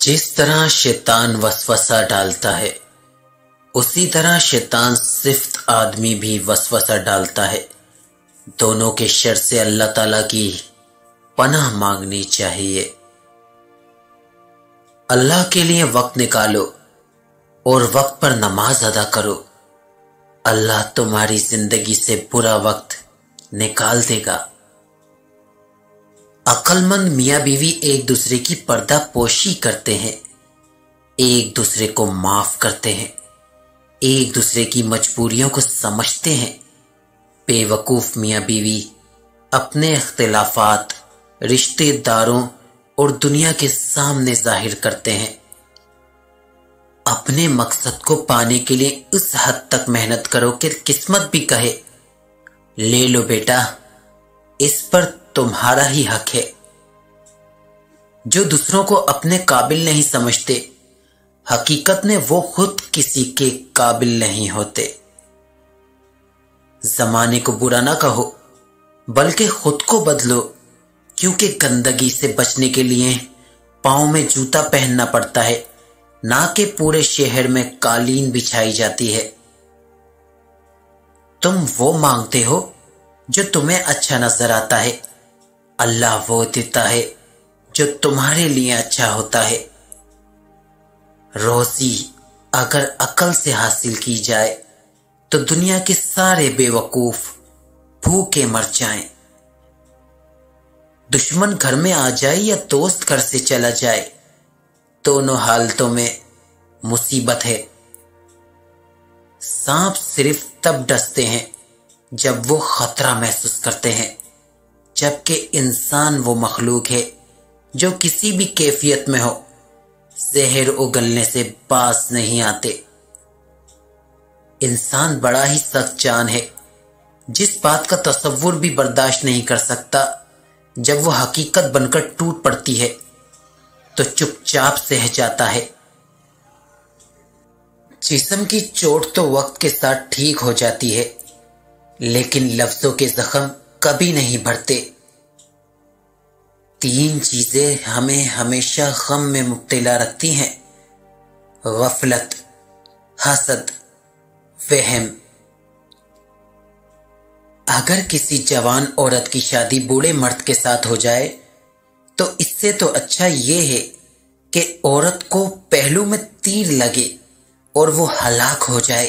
जिस तरह शैतान वसवसा डालता है उसी तरह शैतान सिफ्त आदमी भी वसवसा डालता है। दोनों के शर से अल्लाह ताला की पनाह मांगनी चाहिए। अल्लाह के लिए वक्त निकालो और वक्त पर नमाज अदा करो। अल्लाह तुम्हारी जिंदगी से बुरा वक्त निकाल देगा। अक्लमंद मियाँ बीवी एक दूसरे की पर्दा पोशी करते हैं, एक दूसरे को माफ करते हैं, एक दूसरे की मजबूरियों को समझते हैं। बेवकूफ मियाँ बीवी अपने इख्तिलाफात रिश्तेदारों और दुनिया के सामने जाहिर करते हैं। अपने मकसद को पाने के लिए उस हद तक मेहनत करो कि किस्मत भी कहे, ले लो बेटा, इस पर तुम्हारा ही हक है। जो दूसरों को अपने काबिल नहीं समझते, हकीकत में वो खुद किसी के काबिल नहीं होते। जमाने को बुरा ना कहो बल्कि खुद को बदलो, क्योंकि गंदगी से बचने के लिए पांव में जूता पहनना पड़ता है, ना कि पूरे शहर में कालीन बिछाई जाती है। तुम वो मांगते हो जो तुम्हें अच्छा नजर आता है, अल्लाह वो देता है जो तुम्हारे लिए अच्छा होता है। रोजी अगर अकल से हासिल की जाए तो दुनिया के सारे बेवकूफ भूखे मर जाएं। दुश्मन घर में आ जाए या दोस्त घर से चला जाए, दोनों हालतों में मुसीबत है। सांप सिर्फ तब डसते हैं जब वो खतरा महसूस करते हैं, जबकि इंसान वो मखलूक है जो किसी भी कैफियत में हो जहर उगलने से बाज नहीं आते। इंसान बड़ा ही सख्त जान है, जिस बात का तसव्वुर भी बर्दाश्त नहीं कर सकता, जब वो हकीकत बनकर टूट पड़ती है तो चुपचाप सह जाता है। जिस्म की चोट तो वक्त के साथ ठीक हो जाती है, लेकिन लफ्जों के जख्म कभी नहीं भरते। तीन चीजें हमें हमेशा गम में मुब्तला रखती हैं: गफलत, हसद, वहम। अगर किसी जवान औरत की शादी बूढ़े मर्द के साथ हो जाए तो इससे तो अच्छा ये है कि औरत को पहलू में तीर लगे और वो हलाक हो जाए।